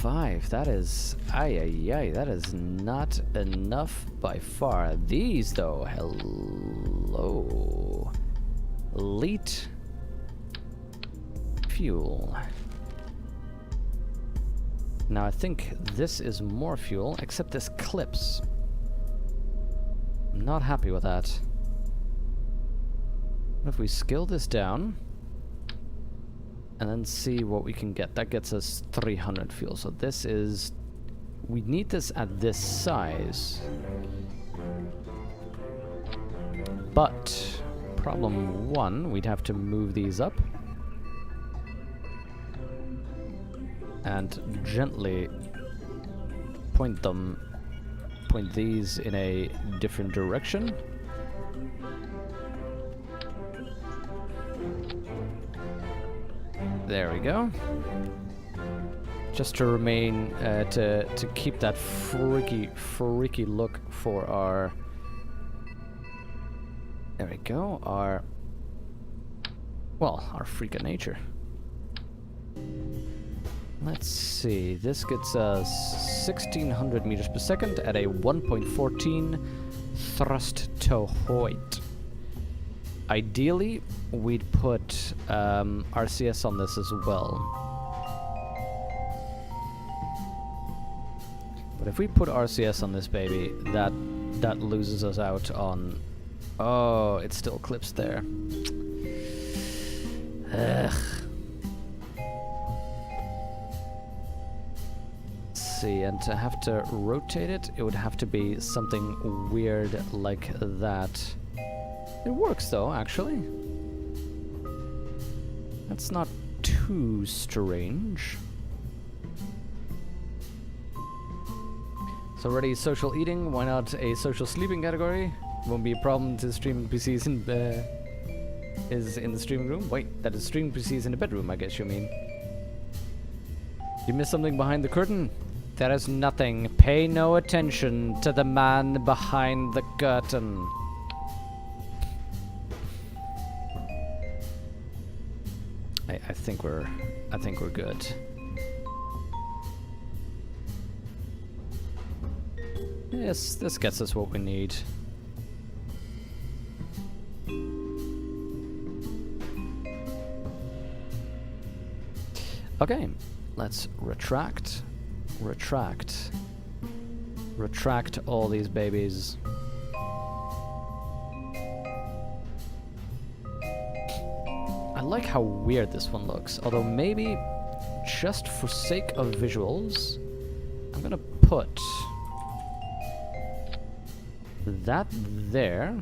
5. That is... Ay, ay, ay. That is not enough by far. These, though. Hello. Elite. Fuel. Now, I think this is more fuel, except this clips. I'm not happy with that. What if we scale this down? And then see what we can get. That gets us 300 fuel. So this is... We need this at this size. But... Problem 1, we'd have to move these up. And gently point these in a different direction. There we go. Just to remain, to keep that freaky look for our... There we go, our freak of nature. Let's see, this gets us 1600 meters per second at a 1.14 thrust to height. Ideally, we'd put RCS on this as well. But if we put RCS on this baby, that loses us out on... Oh, it still clips there. Ugh. See, and to have to rotate it, it would have to be something weird like that. It works though, actually. That's not too strange. So already social eating, why not a social sleeping category? Won't be a problem to streaming PCs is in the streaming room. Wait, that is streaming PCs in the bedroom, I guess you mean. You missed something behind the curtain? There is nothing. Pay no attention to the man behind the curtain. I think we're good. Yes, this gets us what we need. Okay, let's retract all these babies. I like how weird this one looks, although maybe just for sake of visuals, I'm gonna put that there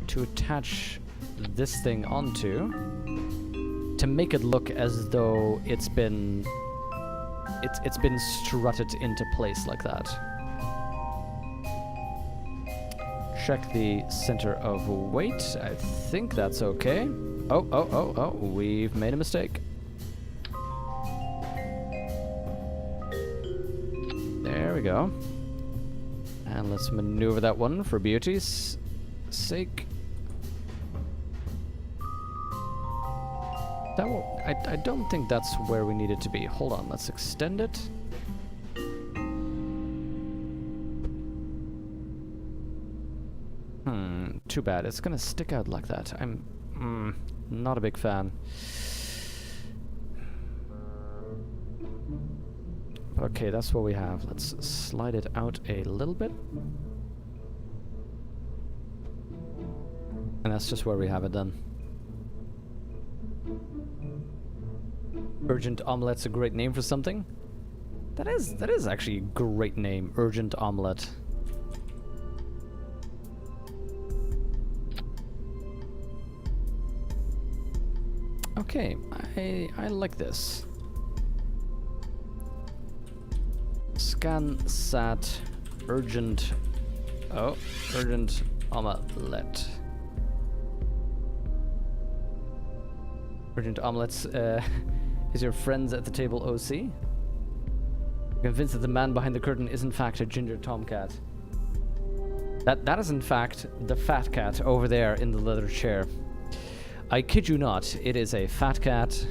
to attach this thing onto to make it look as though it's been strutted into place like that. Check the center of weight. I think that's okay. Oh, we've made a mistake. There we go. And let's maneuver that one for beauty's sake. That will, I don't think that's where we need it to be. Hold on, let's extend it. Too bad. It's gonna stick out like that. I'm not a big fan. Okay, that's what we have. Let's slide it out a little bit. And that's just where we have it done. Urgent Omelette's a great name for something. That is actually a great name, Urgent Omelette. Okay, I like this. Scan sat urgent omelette. Urgent omelettes is your friends at the table OC? Convinced that the man behind the curtain is in fact a ginger tomcat. That is in fact the fat cat over there in the leather chair. I kid you not, it is a fat cat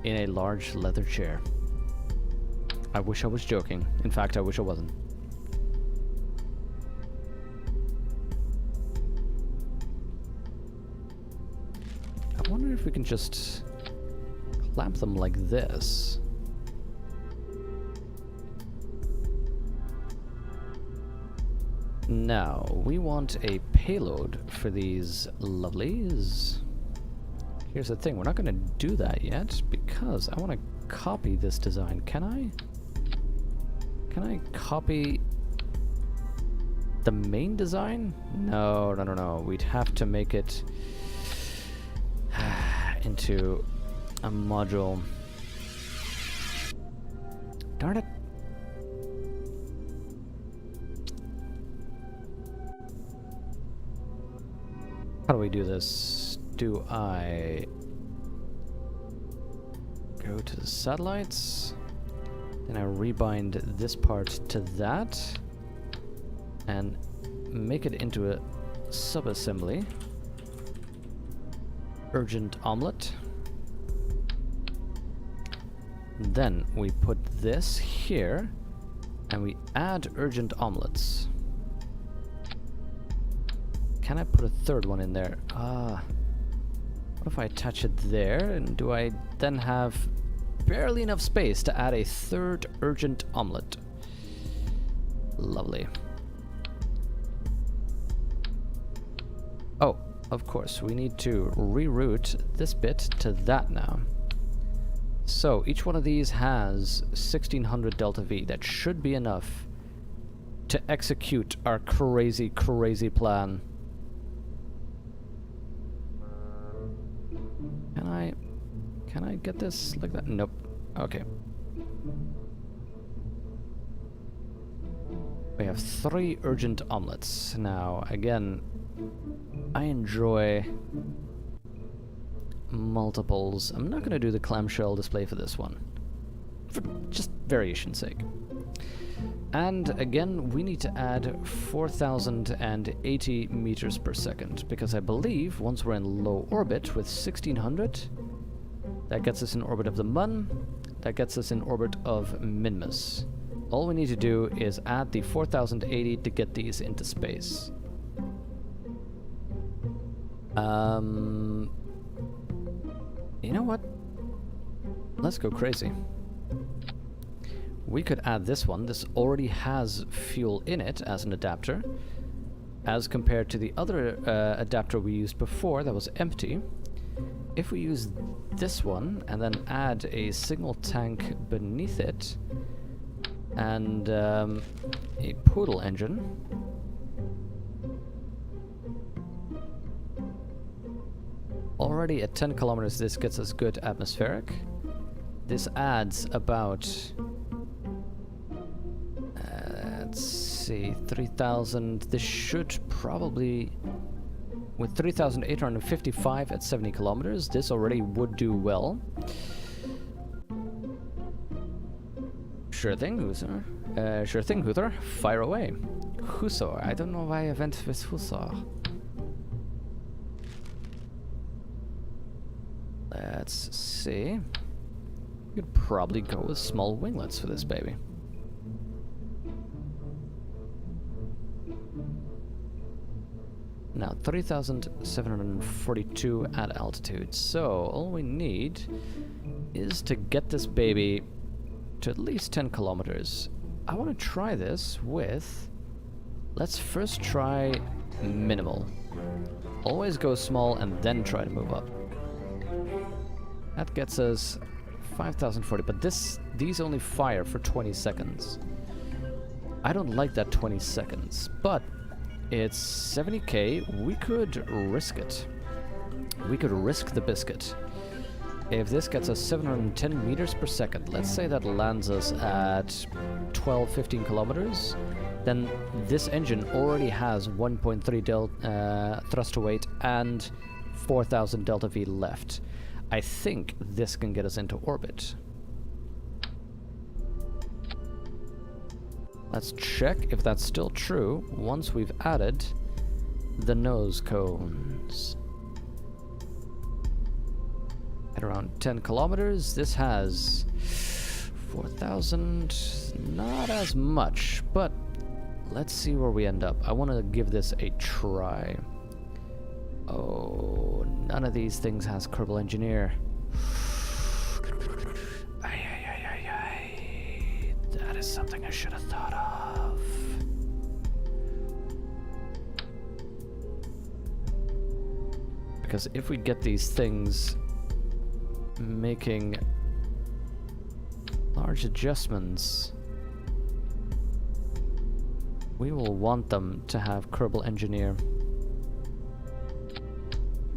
in a large leather chair. I wish I was joking. In fact, I wish I wasn't. I wonder if we can just clamp them like this. Now, we want a payload for these lovelies. Here's the thing, we're not going to do that yet because I want to copy this design. Can I? Can I copy the main design? No, no, no, no. We'd have to make it into a module. Darn it. How do we do this? Do I go to the satellites? Then I rebind this part to that and make it into a subassembly. Urgent omelet. Then we put this here and we add urgent omelets. Can I put a third one in there? What if I attach it there? And do I then have barely enough space to add a third urgent omelet? Lovely. Oh, of course, we need to reroute this bit to that now. So each one of these has 1600 delta V. That should be enough to execute our crazy, crazy plan. Can I get this like that? Nope. Okay. We have 3 urgent omelets. Now, again, I enjoy multiples. I'm not going to do the clamshell display for this one, for just variation's sake. And again, we need to add 4080 meters per second, because I believe once we're in low orbit with 1600, that gets us in orbit of the Mun, that gets us in orbit of Minmus. All we need to do is add the 4080 to get these into space. You know what? Let's go crazy. We could add this one. This already has fuel in it as an adapter, as compared to the other adapter we used before that was empty. If we use this one and then add a signal tank beneath it and a poodle engine, already at 10 kilometers this gets us good atmospheric. This adds about let's see, 3000. This should probably, with 3855 at 70 kilometers, this already would do well. Sure thing, Husar. Sure thing, Husar. Fire away. Husar. I don't know why I went with Husar. Let's see. You could probably go with small winglets for this baby. Now, 3,742 at altitude. So, all we need is to get this baby to at least 10 kilometers. I want to try this with... Let's first try minimal. Always go small and then try to move up. That gets us 5,040, but these only fire for 20 seconds. I don't like that 20 seconds, but it's 70k, we could risk it. We could risk the biscuit. If this gets us 710 meters per second, let's say that lands us at 12-15 kilometers, then this engine already has 1.3 thrust to weight and 4,000 delta V left. I think this can get us into orbit. Let's check if that's still true once we've added the nose cones. At around 10 kilometers, this has 4,000, not as much, but let's see where we end up. I want to give this a try. Oh, none of these things has Kerbal Engineer. That is something I should have thought of. Because if we get these things making large adjustments, we will want them to have Kerbal Engineer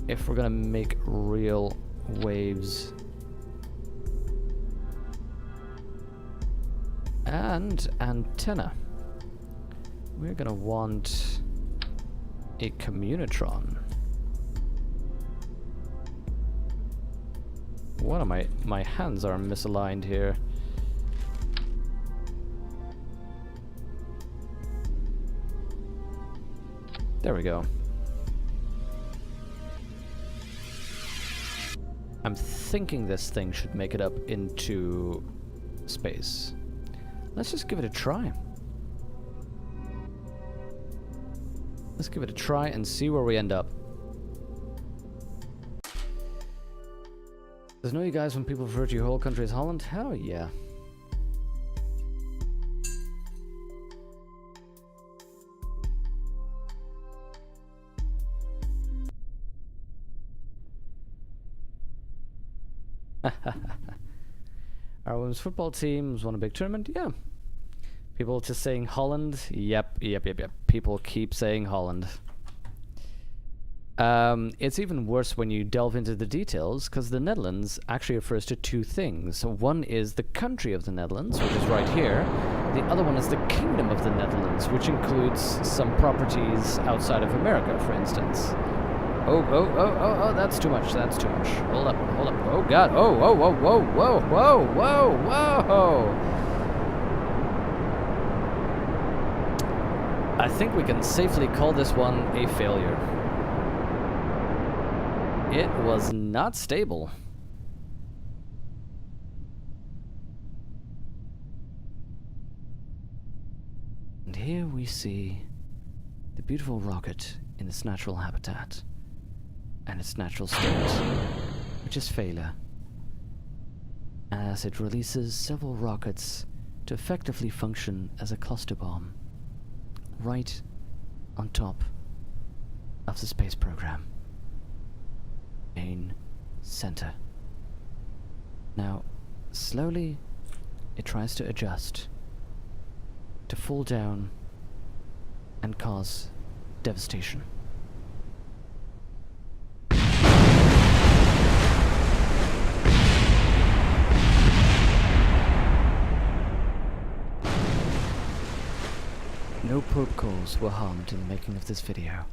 if we're gonna make real waves. And antenna. We're gonna want a communitron. What am my hands are misaligned here. There we go. I'm thinking this thing should make it up into space. Let's just give it a try. Let's give it a try and see where we end up. Does know you guys when people refer to your whole country as Holland? Hell yeah. Our women's football teams won a big tournament. Yeah. People just saying Holland. Yep. People keep saying Holland. It's even worse when you delve into the details, because the Netherlands actually refers to two things. So one is the country of the Netherlands, which is right here. The other one is the Kingdom of the Netherlands, which includes some properties outside of America, for instance. Oh, that's too much, that's too much. Hold up. Oh god, whoa. I think we can safely call this one a failure. It was not stable. And here we see the beautiful rocket in its natural habitat and its natural state, which is failure, as it releases several rockets to effectively function as a cluster bomb right on top of the space program. Main center. Now, slowly, it tries to adjust, to fall down and cause devastation. No protocols were harmed in the making of this video.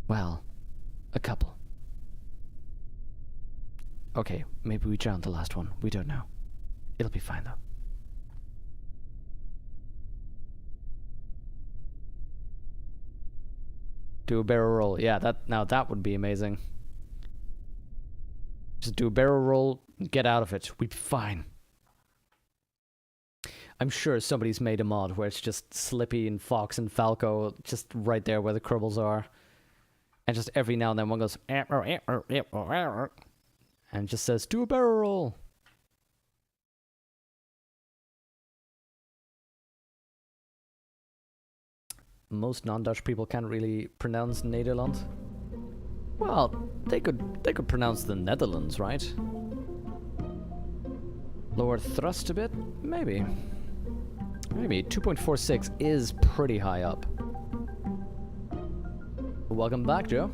Well, a couple. Okay, maybe we drowned the last one. We don't know. It'll be fine though. Do a barrel roll. Yeah, that would be amazing. Just do a barrel roll, get out of it. We'd be fine. I'm sure somebody's made a mod where it's just Slippy and Fox and Falco just right there where the Kerbals are. And just every now and then one goes and just says, do a barrel roll. Most non-Dutch people can't really pronounce Nederland. Well, they could pronounce the Netherlands, right? Lower thrust a bit? Maybe. 2.46 is pretty high up. Welcome back, Joe.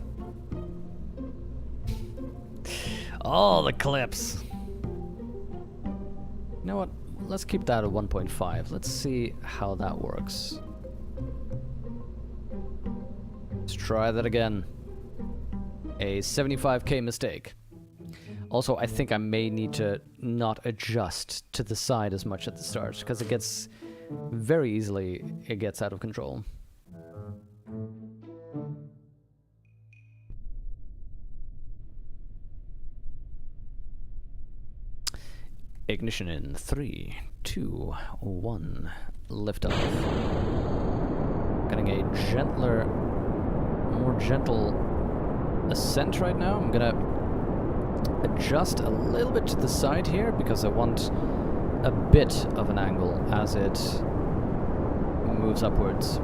All the clips. You know what? Let's keep that at 1.5. Let's see how that works. Let's try that again. A 75k mistake. Also, I think I may need to not adjust to the side as much at the start, because it gets very easily, it gets out of control. Ignition in 3, 2, 1. Lift off. Getting a gentler, more gentle ascent right now. I'm gonna adjust a little bit to the side here because I want a bit of an angle as it moves upwards.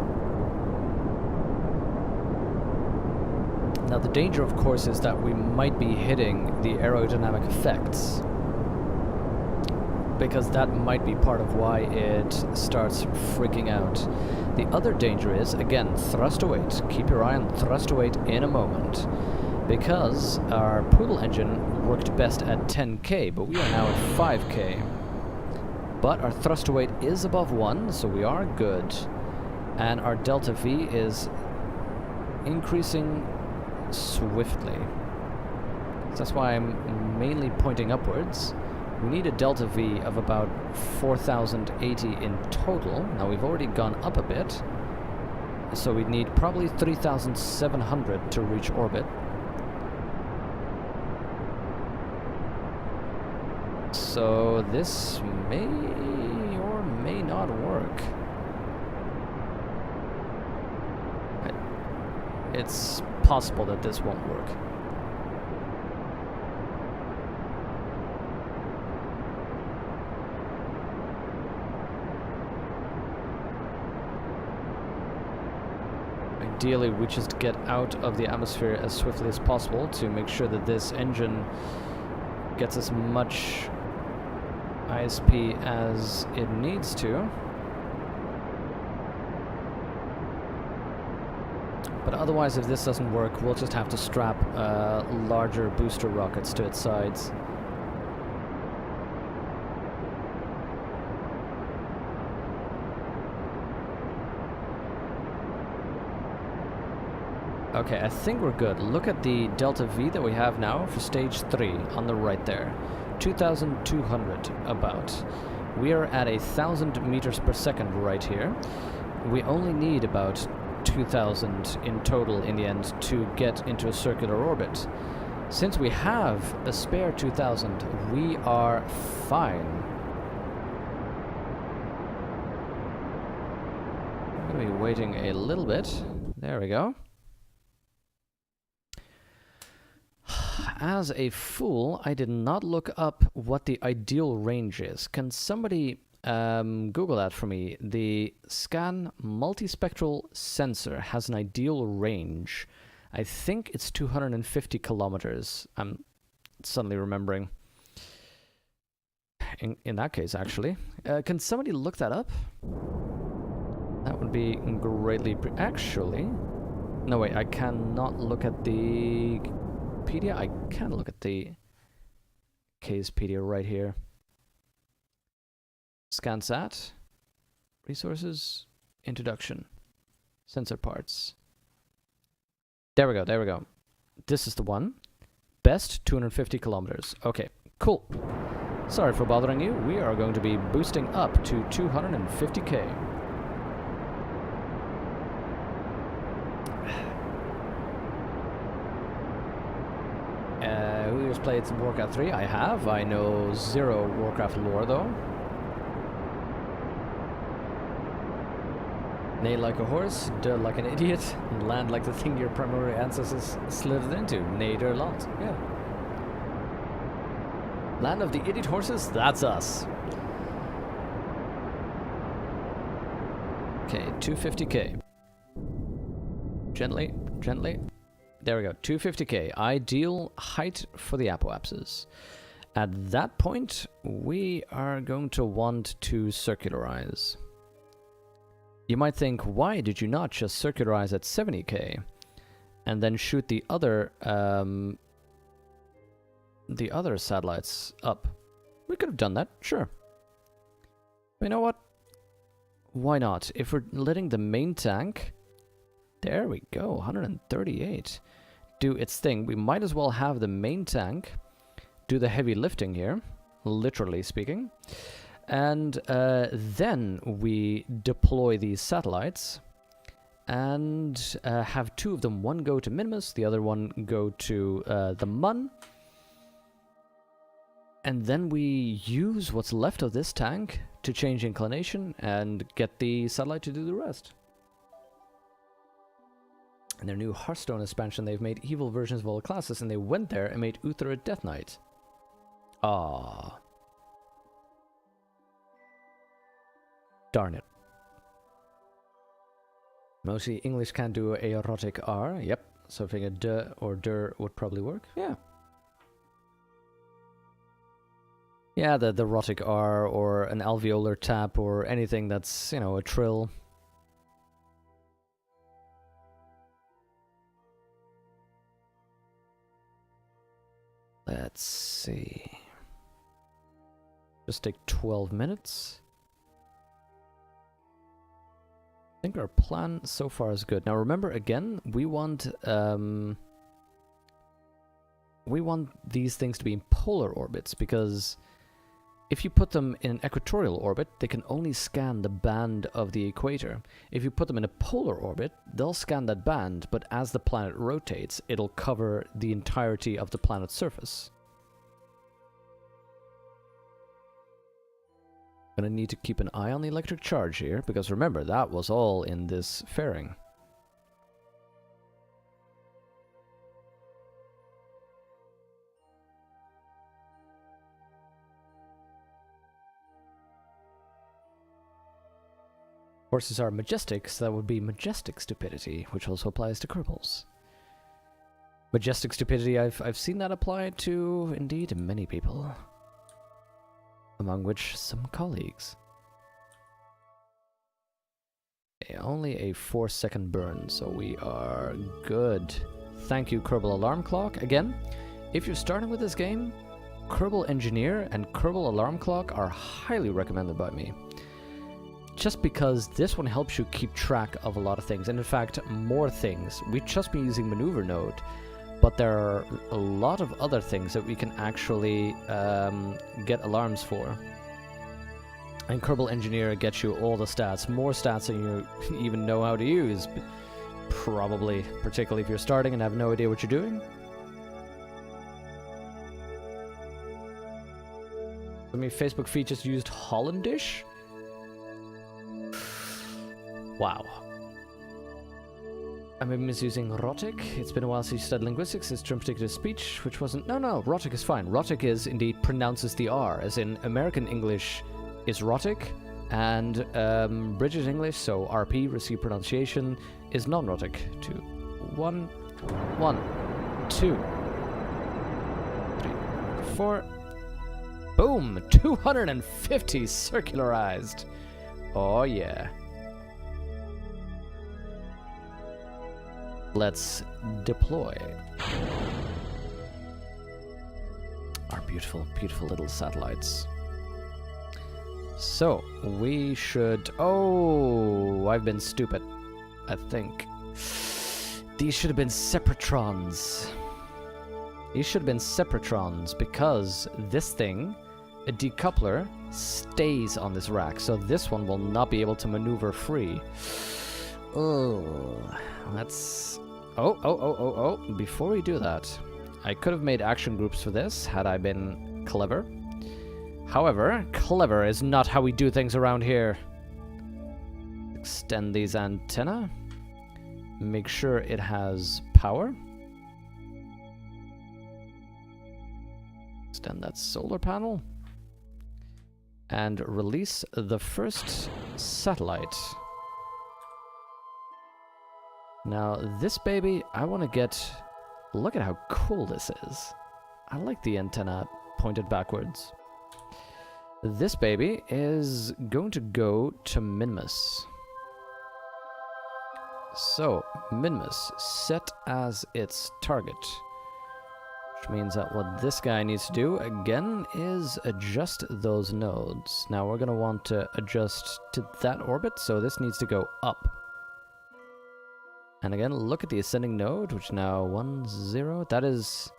Now the danger, of course, is that we might be hitting the aerodynamic effects, because that might be part of why it starts freaking out. The other danger is, again, thrust to weight. Keep your eye on thrust to weight in a moment, because our Poodle engine worked best at 10k, but we are now at 5k. But our thrust to weight is above 1, so we are good. And our delta V is increasing swiftly. So that's why I'm mainly pointing upwards. We need a delta V of about 4,080 in total. Now we've already gone up a bit, so we'd need probably 3,700 to reach orbit. So this may or may not work. It's possible that this won't work. Ideally, we just get out of the atmosphere as swiftly as possible to make sure that this engine gets as much ISP as it needs to. But otherwise, if this doesn't work, we'll just have to strap larger booster rockets to its sides. Okay, I think we're good. Look at the delta V that we have now for stage 3 on the right there. 2,200 about. We are at 1,000 meters per second right here. We only need about 2,000 in total in the end to get into a circular orbit. Since we have a spare 2,000, we are fine. I'm going to be waiting a little bit. There we go. As a fool, I did not look up what the ideal range is. Can somebody Google that for me? The scan multispectral sensor has an ideal range. I think it's 250 kilometers. I'm suddenly remembering. In that case, actually. Can somebody look that up? That would be greatly... Actually... No, wait, I cannot look at the... Wikipedia? I can look at the Casepedia right here. ScanSat, resources, introduction, sensor parts. There we go, there we go. This is the one. Best 250 kilometers. Okay, cool. Sorry for bothering you. We are going to be boosting up to 250k. Who has played some Warcraft 3? I have. I know zero Warcraft lore, though. Neigh like a horse, duh like an idiot, and land like the thing your primary ancestors slithered into. Neigh der Land. Yeah. Land of the idiot horses? That's us. Okay, 250k. Gently, gently. There we go, 250k, ideal height for the apoapses. At that point, we are going to want to circularize. You might think, why did you not just circularize at 70k and then shoot the other satellites up? We could have done that, sure. But you know what? Why not? If we're letting the main tank... There we go, 138. Do its thing. We might as well have the main tank do the heavy lifting here, literally speaking. And then we deploy these satellites and have two of them. One go to Minimus, the other one go to the Mun. And then we use what's left of this tank to change inclination and get the satellite to do the rest. In their new Hearthstone expansion, they've made evil versions of all classes, and they went there and made Uther a Death Knight. Ah. Darn it. Mostly English can't do a erotic R. Yep. So I think a D or der would probably work. Yeah. Yeah, the erotic R or an alveolar tap or anything that's, you know, a trill. Let's see. Just take 12 minutes. I think our plan so far is good. Now remember, again, we want these things to be in polar orbits, because if you put them in an equatorial orbit, they can only scan the band of the equator. If you put them in a polar orbit, they'll scan that band, but as the planet rotates, it'll cover the entirety of the planet's surface. Gonna need to keep an eye on the electric charge here, because remember, that was all in this fairing. Horses are majestic, so that would be majestic stupidity, which also applies to Kerbals. Majestic stupidity, I've seen that applied to, indeed, many people. Among which some colleagues. Okay, only a 4-second burn, so we are good. Thank you, Kerbal Alarm Clock. Again, if you're starting with this game, Kerbal Engineer and Kerbal Alarm Clock are highly recommended by me. Just because this one helps you keep track of a lot of things, and in fact, more things. We've just been using Maneuver Node, but there are a lot of other things that we can actually get alarms for. And Kerbal Engineer gets you all the stats, more stats than you even know how to use, probably, particularly if you're starting and have no idea what you're doing. I mean, Facebook features used Hollandish? Wow. I may be misusing Rotic. It's been a while since you studied linguistics. It's term particular speech, which wasn't... No, Rotic is fine. Rotic is indeed pronounces the R, as in American English is Rotic, and British English, so RP, received pronunciation, is non-Rotic. 2, 1, 1, 2, 3, 4. Boom! 250 circularized. Oh yeah. Let's deploy our beautiful, beautiful little satellites. So, we should... Oh, I've been stupid, I think. These should have been separatrons. These should have been separatrons, because this thing, a decoupler, stays on this rack, so this one will not be able to maneuver free. Oh, let's... Oh, before we do that, I could have made action groups for this, had I been clever. However, clever is not how we do things around here. Extend these antennae. Make sure it has power. Extend that solar panel. And release the first satellite. Now, this baby, I want to get... Look at how cool this is. I like the antenna pointed backwards. This baby is going to go to Minmus. So, Minmus, set as its target. Which means that what this guy needs to do, again, is adjust those nodes. Now, we're going to want to adjust to that orbit, so this needs to go up. And again, look at the ascending node, which now 1, 0. That is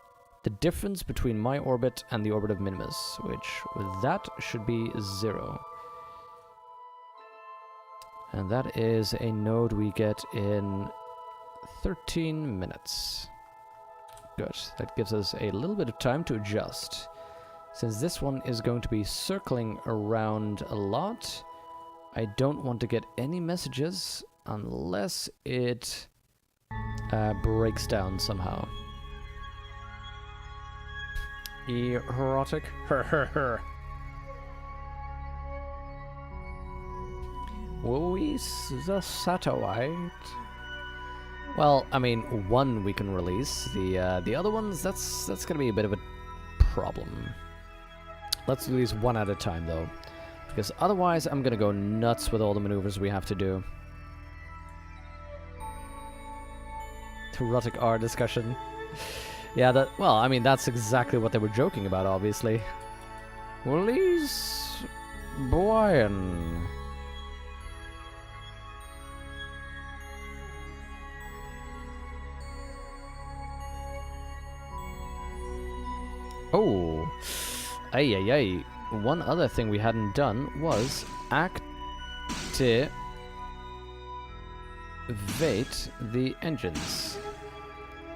the difference between my orbit and the orbit of Minimus, which with that should be 0. And that is a node we get in 13 minutes. Good. That gives us a little bit of time to adjust. Since this one is going to be circling around a lot, I don't want to get any messages unless it breaks down somehow. Erotic. Will we satellite? Well, I mean, one we can release. The other ones, that's gonna be a bit of a problem. Let's release one at a time, though, because otherwise I'm gonna go nuts with all the maneuvers we have to do. Erotic R discussion. Yeah, well, I mean, that's exactly what they were joking about, obviously. Release Brian. Oh, ay. One other thing we hadn't done was activate the engines.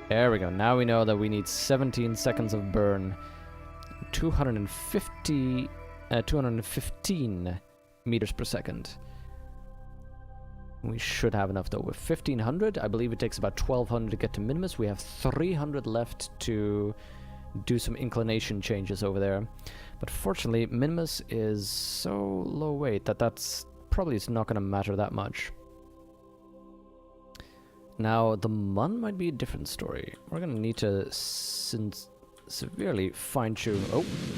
There we go. Now we know that we need 17 seconds of burn, 215 meters per second. We should have enough though. With 1500, I believe it takes about 1200 to get to Minimus. We have 300 left to do some inclination changes over there. But fortunately, Minimus is so low weight that that's probably is not going to matter that much. Now, the Mun might be a different story. We're going to need to severely fine-tune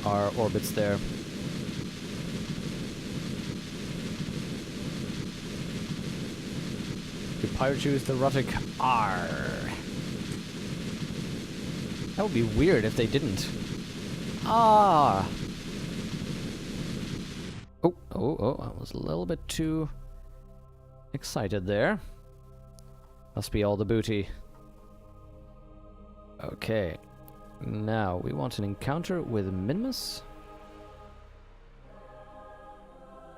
our orbits there. We pirate choose the erotic R. That would be weird if they didn't. Ah! Oh, I was a little bit too excited there. Must be all the booty. Okay. Now, we want an encounter with Minimus.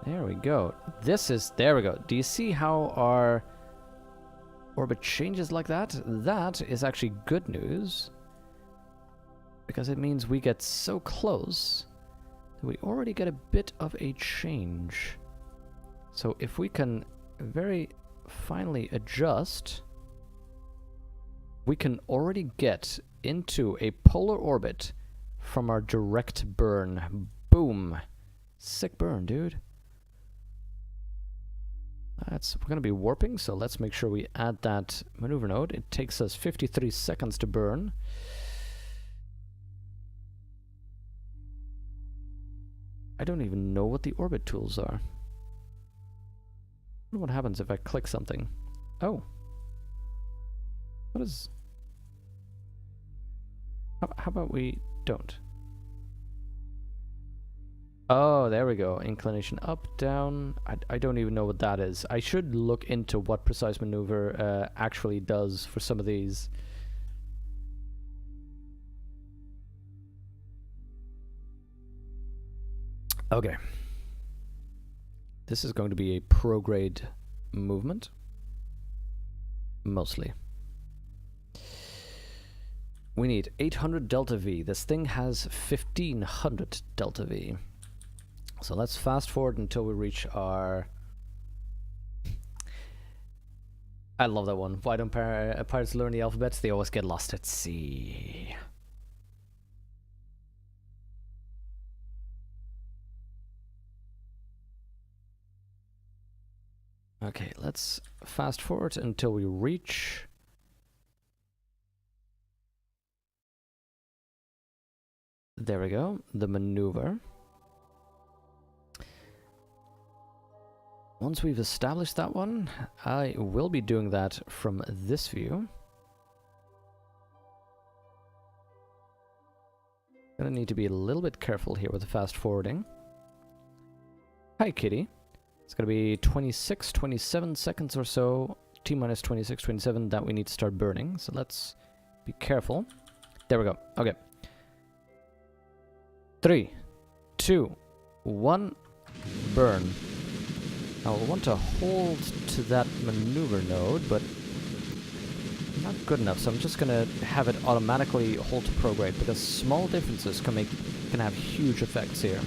There we go. There we go. Do you see how our orbit changes like that? That is actually good news, because it means we get so close that we already get a bit of a change. So if we can very finally adjust, we can already get into a polar orbit from our direct burn. Boom. Sick burn, dude. We're going to be warping, so let's make sure we add that maneuver node. It takes us 53 seconds to burn. I don't even know what the orbit tools are. I wonder what happens if I click something. Oh. What is... How about we don't? Oh, there we go. Inclination up, down. I don't even know what that is. I should look into what precise maneuver actually does for some of these. Okay. This is going to be a prograde movement. Mostly. We need 800 delta V. This thing has 1500 delta V. So let's fast forward until we reach our... I love that one. Why don't pirates learn the alphabets? They always get lost at sea. Okay, let's fast forward until we reach... There we go, the maneuver. Once we've established that one, I will be doing that from this view. Gonna need to be a little bit careful here with the fast forwarding. Hi, kitty. It's gonna be 26, 27 seconds or so, T-minus 26, 27, that we need to start burning. So let's be careful. There we go. Okay. 3, 2, 1, burn. Now we'll want to hold to that maneuver node, but not good enough, so I'm just going to have it automatically hold to prograde, because small differences can make can have huge effects here.